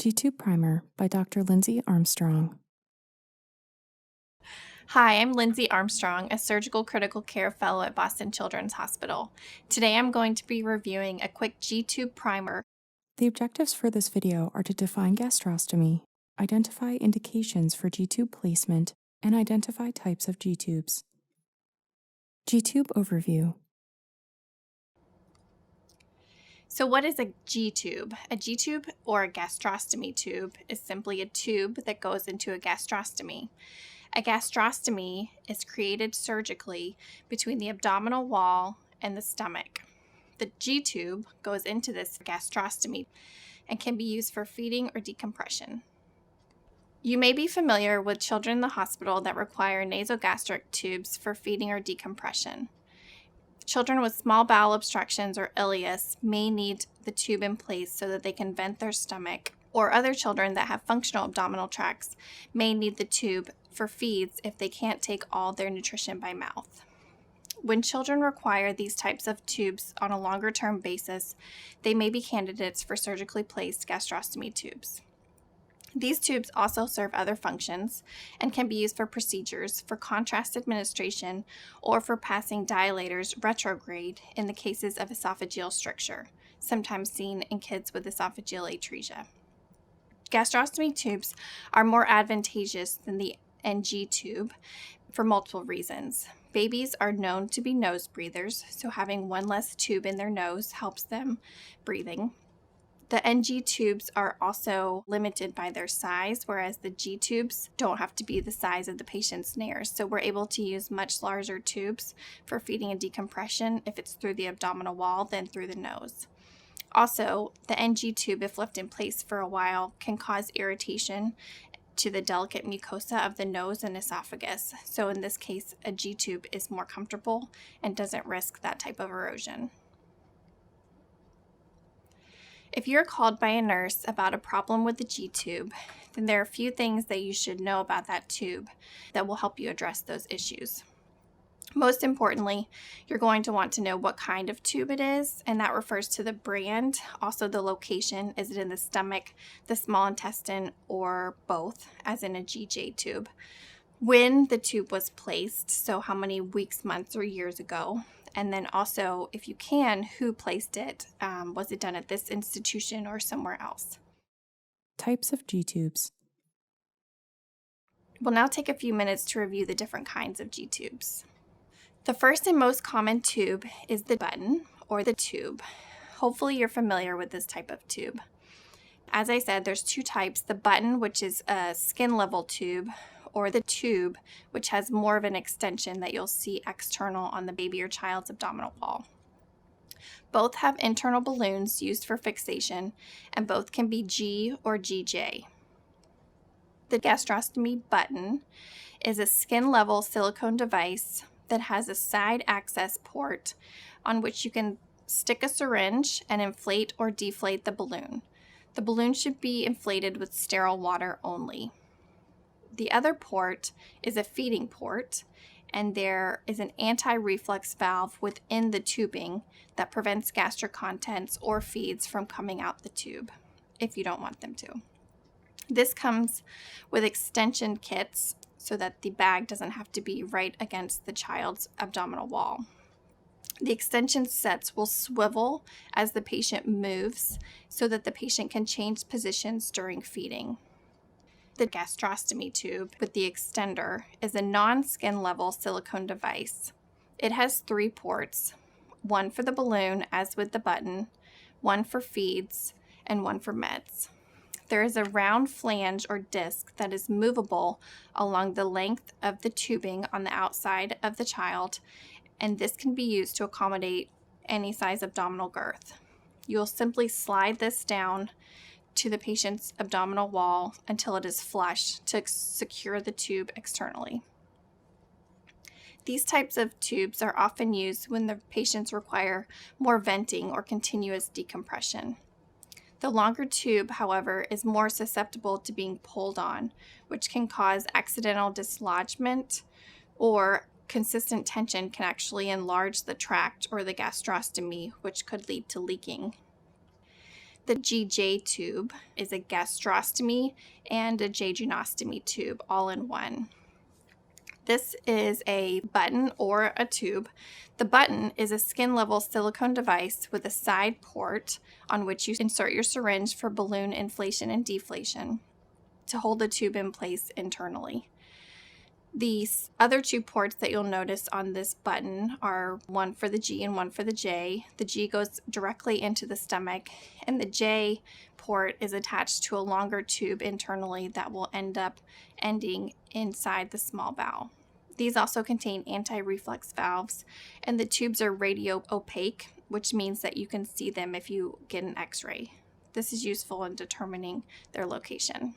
G-Tube Primer by Dr. Lindsey Armstrong. Hi, I'm Lindsey Armstrong, a surgical critical care fellow at Boston Children's Hospital. Today I'm going to be reviewing a quick G-Tube primer. The objectives for this video are to define gastrostomy, identify indications for G-tube placement, and identify types of G-tubes. G-tube overview. So what is a G-tube? A G-tube, or a gastrostomy tube, is simply a tube that goes into a gastrostomy. A gastrostomy is created surgically between the abdominal wall and the stomach. The G-tube goes into this gastrostomy and can be used for feeding or decompression. You may be familiar with children in the hospital that require nasogastric tubes for feeding or decompression. Children with small bowel obstructions or ileus may need the tube in place so that they can vent their stomach, or other children that have functional abdominal tracts may need the tube for feeds if they can't take all their nutrition by mouth. When children require these types of tubes on a longer-term basis, they may be candidates for surgically placed gastrostomy tubes. These tubes also serve other functions and can be used for procedures, for contrast administration, or for passing dilators retrograde in the cases of esophageal stricture, sometimes seen in kids with esophageal atresia. Gastrostomy tubes are more advantageous than the NG tube for multiple reasons. Babies are known to be nose breathers, so having one less tube in their nose helps them breathing. The NG tubes are also limited by their size, whereas the G tubes don't have to be the size of the patient's nares. So we're able to use much larger tubes for feeding and decompression if it's through the abdominal wall than through the nose. Also, the NG tube, if left in place for a while, can cause irritation to the delicate mucosa of the nose and esophagus. So in this case, a G tube is more comfortable and doesn't risk that type of erosion. If you're called by a nurse about a problem with the G-tube, then there are a few things that you should know about that tube that will help you address those issues. Most importantly, you're going to want to know what kind of tube it is, and that refers to the brand, also the location. Is it in the stomach, the small intestine, or both, as in a GJ tube? When the tube was placed, so how many weeks, months, or years ago. And then also, if you can, who placed it? Was it done at this institution or somewhere else? Types of G-tubes. We'll now take a few minutes to review the different kinds of G-tubes. The first and most common tube is the button or the tube. Hopefully you're familiar with this type of tube. As I said, there's two types: the button, which is a skin level tube, or the tube, which has more of an extension that you'll see external on the baby or child's abdominal wall. Both have internal balloons used for fixation, and both can be G or GJ. The gastrostomy button is a skin-level silicone device that has a side access port on which you can stick a syringe and inflate or deflate the balloon. The balloon should be inflated with sterile water only. The other port is a feeding port, and there is an anti-reflux valve within the tubing that prevents gastric contents or feeds from coming out the tube if you don't want them to. This comes with extension kits so that the bag doesn't have to be right against the child's abdominal wall. The extension sets will swivel as the patient moves so that the patient can change positions during feeding. The gastrostomy tube with the extender is a non-skin level silicone device. It has 3 ports, one for the balloon, as with the button, one for feeds, and one for meds. There is a round flange or disc that is movable along the length of the tubing on the outside of the child, and this can be used to accommodate any size abdominal girth. You'll simply slide this down to the patient's abdominal wall until it is flush to secure the tube externally. These types of tubes are often used when the patients require more venting or continuous decompression. The longer tube, however, is more susceptible to being pulled on, which can cause accidental dislodgement, or consistent tension can actually enlarge the tract or the gastrostomy, which could lead to leaking. The GJ tube is a gastrostomy and a jejunostomy tube all in one. This is a button or a tube. The button is a skin-level silicone device with a side port on which you insert your syringe for balloon inflation and deflation to hold the tube in place internally. These other two ports that you'll notice on this button are one for the G and one for the J. The G goes directly into the stomach, and the J port is attached to a longer tube internally that will end up ending inside the small bowel. These also contain anti-reflux valves, and the tubes are radio opaque, which means that you can see them if you get an X-ray. This is useful in determining their location.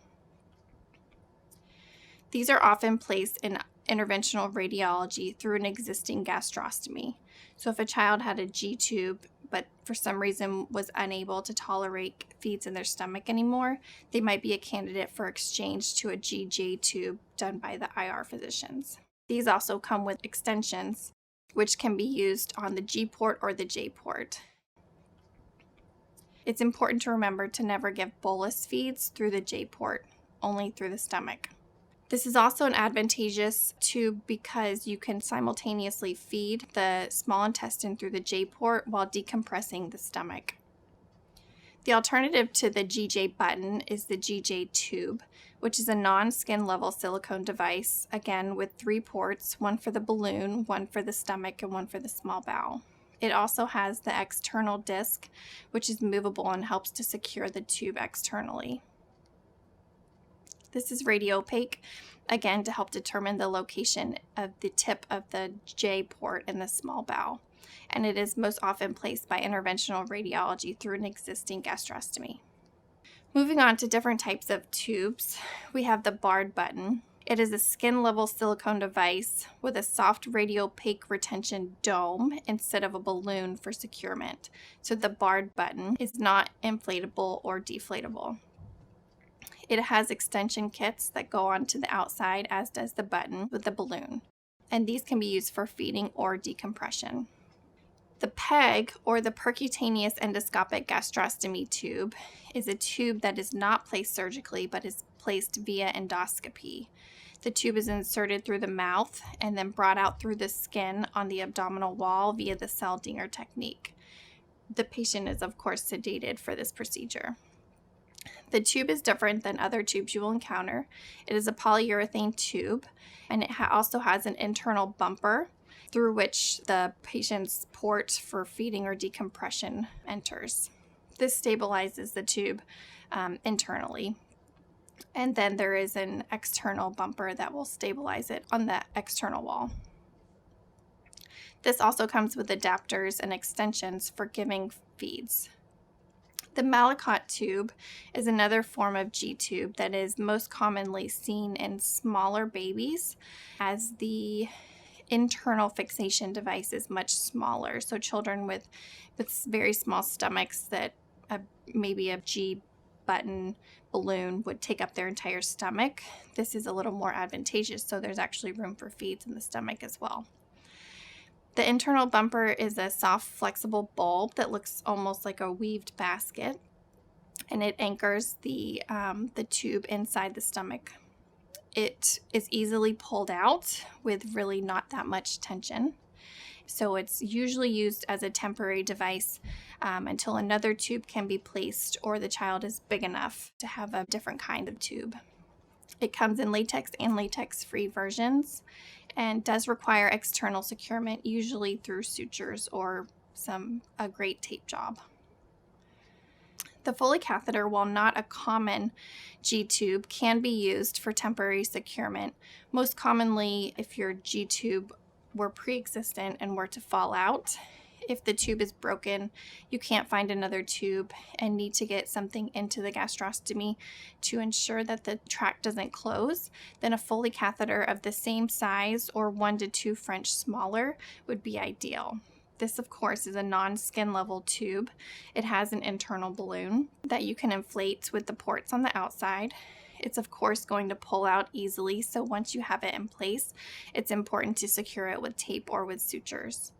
These are often placed in interventional radiology through an existing gastrostomy. So if a child had a G tube, but for some reason was unable to tolerate feeds in their stomach anymore, they might be a candidate for exchange to a GJ tube done by the IR physicians. These also come with extensions, which can be used on the G port or the J port. It's important to remember to never give bolus feeds through the J port, only through the stomach. This is also an advantageous tube because you can simultaneously feed the small intestine through the J port while decompressing the stomach. The alternative to the GJ button is the GJ tube, which is a non-skin level silicone device, again with 3 ports, one for the balloon, one for the stomach, and one for the small bowel. It also has the external disc, which is movable and helps to secure the tube externally. This is radio opaque, again to help determine the location of the tip of the J port in the small bowel, and it is most often placed by interventional radiology through an existing gastrostomy. Moving on to different types of tubes, we have the barred button. It is a skin-level silicone device with a soft radio opaque retention dome instead of a balloon for securement. So the barred button is not inflatable or deflatable. It has extension kits that go onto the outside, as does the button with the balloon, and these can be used for feeding or decompression. The PEG, or the percutaneous endoscopic gastrostomy tube, is a tube that is not placed surgically but is placed via endoscopy. The tube is inserted through the mouth and then brought out through the skin on the abdominal wall via the Seldinger technique. The patient is, of course, sedated for this procedure. The tube is different than other tubes you will encounter. It is a polyurethane tube, and it also has an internal bumper through which the patient's port for feeding or decompression enters. This stabilizes the tube internally. And then there is an external bumper that will stabilize it on the external wall. This also comes with adapters and extensions for giving feeds. The Malicot tube is another form of G tube that is most commonly seen in smaller babies, as the internal fixation device is much smaller. So children with very small stomachs that maybe a G button balloon would take up their entire stomach. This is a little more advantageous, so there's actually room for feeds in the stomach as well. The internal bumper is a soft, flexible bulb that looks almost like a weaved basket, and it anchors the tube inside the stomach. It is easily pulled out with really not that much tension. So it's usually used as a temporary device until another tube can be placed or the child is big enough to have a different kind of tube. It comes in latex and latex-free versions and does require external securement, usually through sutures or a great tape job. The Foley catheter, while not a common G-tube, can be used for temporary securement. Most commonly, if your G-tube were pre-existent and were to fall out, if the tube is broken, you can't find another tube and need to get something into the gastrostomy to ensure that the tract doesn't close, then a Foley catheter of the same size or 1 to 2 French smaller would be ideal. This, of course, is a non-skin level tube. It has an internal balloon that you can inflate with the ports on the outside. It's, of course, going to pull out easily, so once you have it in place, it's important to secure it with tape or with sutures.